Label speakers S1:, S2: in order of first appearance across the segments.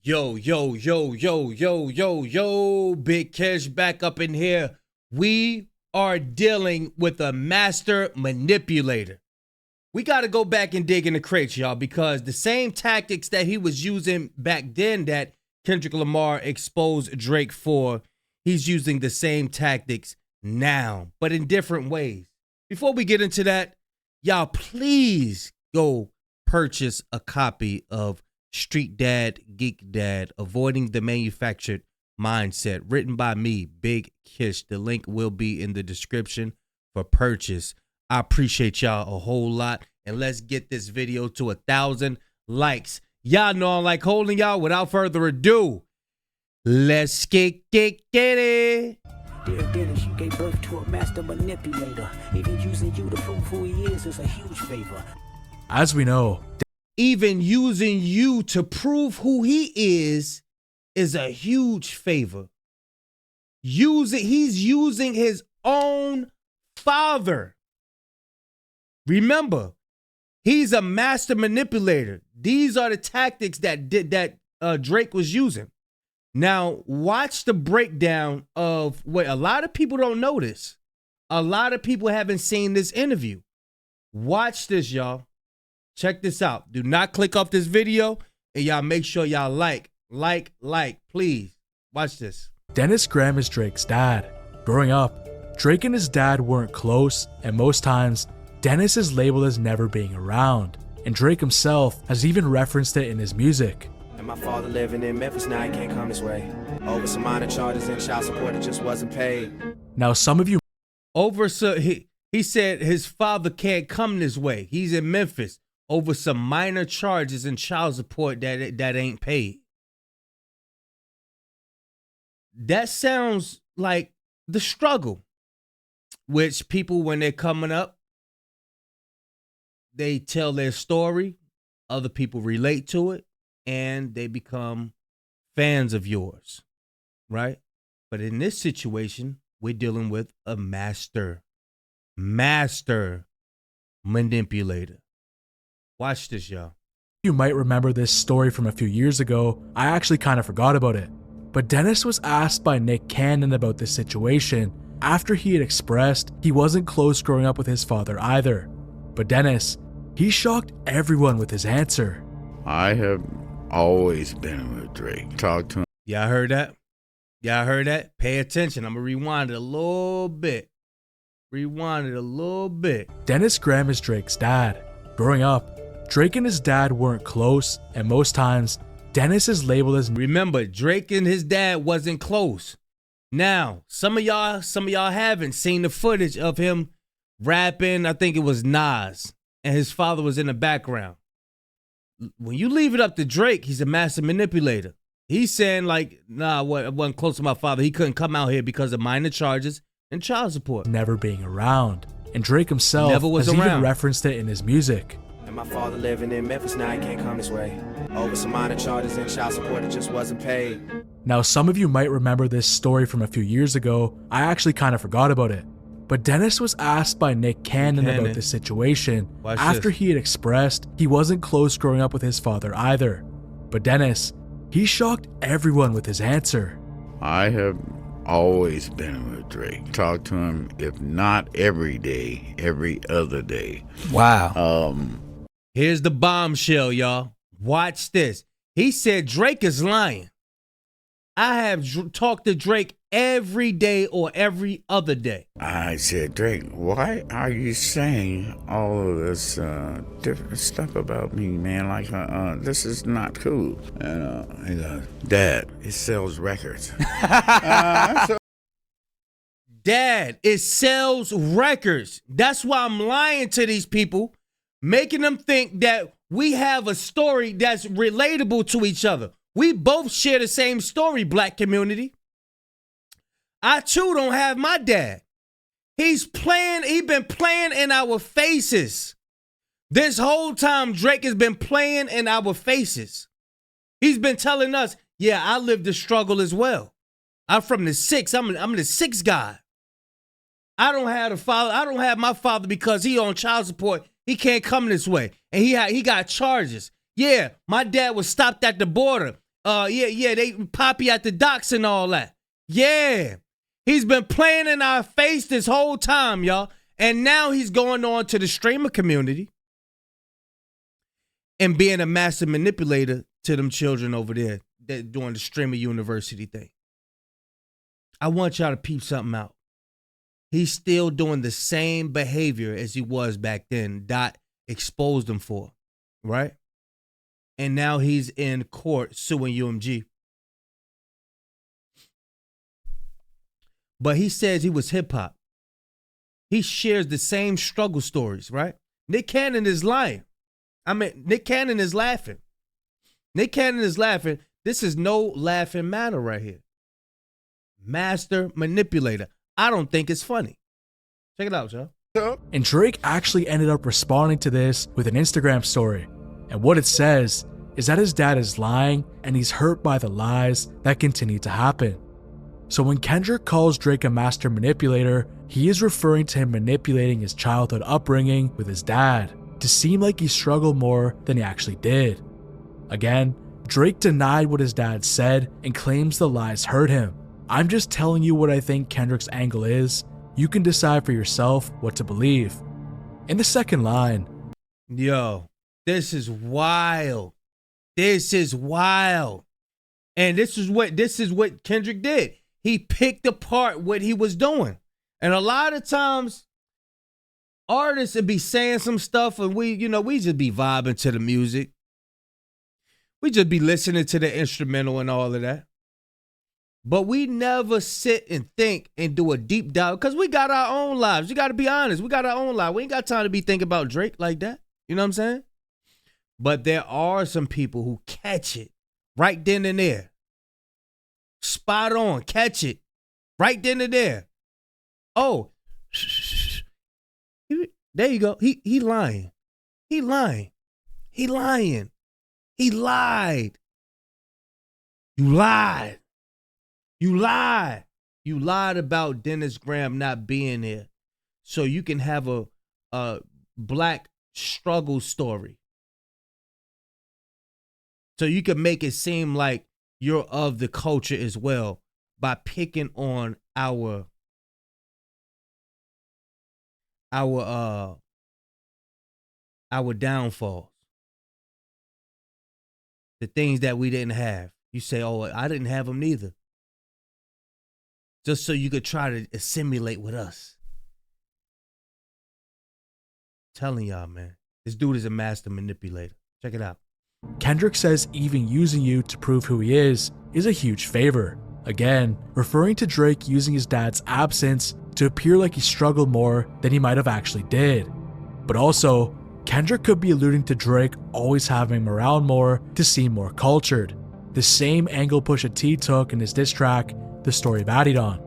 S1: Yo, yo, yo, yo, yo, yo, yo, Big Cash back up in here. We are dealing with a master manipulator. We got to go back and dig in the crates, y'all, because the same tactics that he was using back then that Kendrick Lamar exposed Drake for, he's using the same tactics now, but in different ways. Before we get into that, y'all, please go purchase a copy of Street Dad, Geek Dad, Avoiding the Manufactured Mindset, written by me, Big Kish. The link will be in the description for purchase. I appreciate y'all a whole lot, and let's get this video to 1,000 likes. Y'all know I like holding y'all. Without further ado, let's get it.
S2: Dear Dennis, you gave birth to a master manipulator. Even using you to prove who he is a huge favor.
S3: As we know,
S1: Even using you to prove who he is a huge favor. He's using his own father. Remember, he's a master manipulator. These are the tactics that Drake was using. Now, watch the breakdown of what a lot of people don't notice. A lot of people haven't seen this interview. Watch this, y'all. Check this out. Do not click off this video, and y'all make sure y'all like, please. Watch this.
S3: Dennis Graham is Drake's dad. Growing up, Drake and his dad weren't close, and most times, Dennis is labeled as never being around, and Drake himself has even referenced it in his music.
S4: And my father living in Memphis, now he can't come this way. Over some minor charges and child support that just wasn't paid.
S3: Now some of you
S1: He said his father can't come this way. He's in Memphis over some minor charges and child support that ain't paid. That sounds like the struggle, which people, when they're coming up, they tell their story, other people relate to it, and they become fans of yours, right? But in this situation, we're dealing with a master manipulator. Watch this, y'all.
S3: You might remember this story from a few years ago. I actually kind of forgot about it. But Dennis was asked by Nick Cannon about this situation after he had expressed he wasn't close growing up with his father either. But Dennis, he shocked everyone with his answer.
S5: I have always been with Drake. Talk to him.
S1: Y'all heard that? Y'all heard that? Pay attention. I'm going to rewind it a little bit.
S3: Dennis Graham is Drake's dad. Growing up, Drake and his dad weren't close, and most times, Dennis is labeled as...
S1: Remember, Drake and his dad wasn't close. Now, some of y'all haven't seen the footage of him rapping. I think it was Nas, and his father was in the background. When you leave it up to Drake, he's a master manipulator. He's saying like, nah, I wasn't close to my father. He couldn't come out here because of minor charges and child support.
S3: Never being around. And Drake himself
S1: Never was
S3: has
S1: around.
S3: even referenced it in his music.
S4: And my father living in Memphis, now he can't come this way. Over some minor charges and child support that just wasn't paid.
S3: Now some of you might remember this story from a few years ago. I actually kind of forgot about it. But Dennis was asked by Nick Cannon about this situation after he had expressed he wasn't close growing up with his father either. But Dennis, he shocked everyone with his answer.
S5: I have always been with Drake. Talk to him, if not every day, every other day.
S2: Wow.
S1: Here's the bombshell, y'all. Watch this. He said Drake is lying. I have talked to Drake every day or every other day.
S5: I said, Drake, why are you saying all of this different stuff about me, man? Like, this is not cool. And he goes, Dad, it sells records.
S1: Dad, it sells records. That's why I'm lying to these people, making them think that we have a story that's relatable to each other. We both share the same story, black community. I too don't have my dad. He's been playing in our faces. This whole time, Drake has been playing in our faces. He's been telling us, yeah, I lived the struggle as well. I'm from the six. I'm the sixth guy. I don't have a father. I don't have my father because he on child support. He can't come this way. And he got charges. Yeah, my dad was stopped at the border. They Poppy at the docks and all that. Yeah. He's been playing in our face this whole time, y'all. And now he's going on to the streamer community and being a master manipulator to them children over there that doing the streamer university thing. I want y'all to peep something out. He's still doing the same behavior as he was back then. Dot exposed him for, right? And now he's in court suing UMG. But he says he was hip hop. He shares the same struggle stories, right? Nick Cannon is lying. Nick Cannon is laughing. Nick Cannon is laughing. This is no laughing matter right here. Master manipulator. I don't think it's funny. Check it out, y'all.
S3: And Drake actually ended up responding to this with an Instagram story. And what it says is that his dad is lying and he's hurt by the lies that continue to happen. So when Kendrick calls Drake a master manipulator, he is referring to him manipulating his childhood upbringing with his dad to seem like he struggled more than he actually did. Again, Drake denied what his dad said and claims the lies hurt him. I'm just telling you what I think Kendrick's angle is. You can decide for yourself what to believe. In the second line,
S1: yo, this is wild. This is wild. And this is what Kendrick did. He picked apart what he was doing. And a lot of times artists would be saying some stuff and we just be vibing to the music. We just be listening to the instrumental and all of that. But we never sit and think and do a deep dive because we got our own lives. You got to be honest. We got our own life. We ain't got time to be thinking about Drake like that. You know what I'm saying? But there are some people who catch it right then and there. Spot on. Catch it right then and there. Oh, there you go. He lying. He lying. He lying. He lied. You lied. You lied. You lied about Dennis Graham not being there so you can have a black struggle story. So you can make it seem like you're of the culture as well by picking on our downfalls. The things that we didn't have. You say, oh, I didn't have them neither. Just so you could try to assimilate with us. I'm telling y'all, man. This dude is a master manipulator. Check it out.
S3: Kendrick says even using you to prove who he is a huge favor. Again, referring to Drake using his dad's absence to appear like he struggled more than he might have actually did. But also, Kendrick could be alluding to Drake always having him around more to seem more cultured. The same angle Pusha T took in his diss track, The Story of Adidon.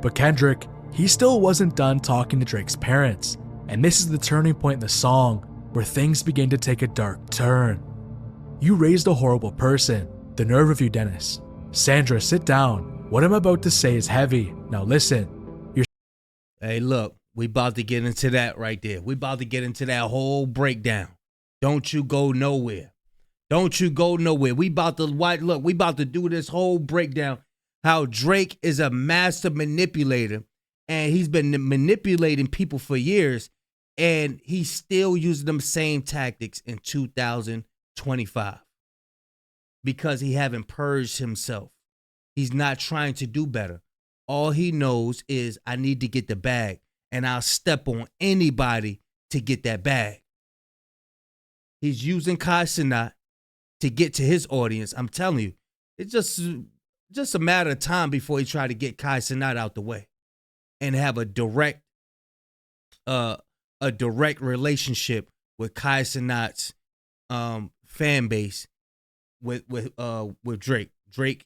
S3: But Kendrick, he still wasn't done talking to Drake's parents. And this is the turning point in the song where things begin to take a dark turn. You raised a horrible person. The nerve of you, Dennis. Sandra, sit down. What I'm about to say is heavy. Now listen.
S1: Hey, look, we about to get into that right there. We about to get into that whole breakdown. Don't you go nowhere. Don't you go nowhere. We about to do this whole breakdown. How Drake is a master manipulator and he's been manipulating people for years and he's still using them same tactics in 2025 because he haven't purged himself. He's not trying to do better. All he knows is I need to get the bag and I'll step on anybody to get that bag. He's using Kai Cenat to get to his audience. I'm telling you, it's just a matter of time before he try to get Kai Cenat out the way and have a direct relationship with Kai Cenat's fan base with Drake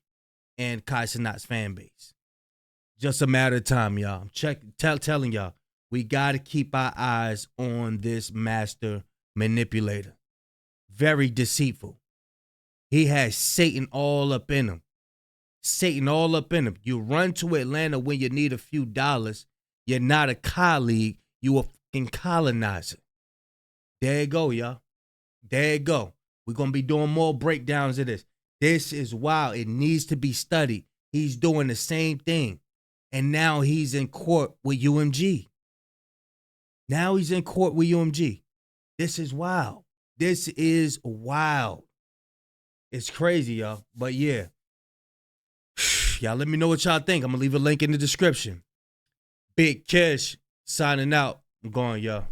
S1: and Kai Cenat's fan base. Just a matter of time, y'all. I'm telling y'all, we got to keep our eyes on this master manipulator. Very deceitful. He has Satan all up in him. Satan all up in him. You run to Atlanta when you need a few dollars. You're not a colleague. You a fucking colonizer. There you go, y'all. There you go. We're going to be doing more breakdowns of this. This is wild. It needs to be studied. He's doing the same thing. And now he's in court with UMG. This is wild. This is wild. It's crazy, y'all. But yeah. Y'all let me know what y'all think. I'm going to leave a link in the description. Big Kesh signing out. I'm going, y'all.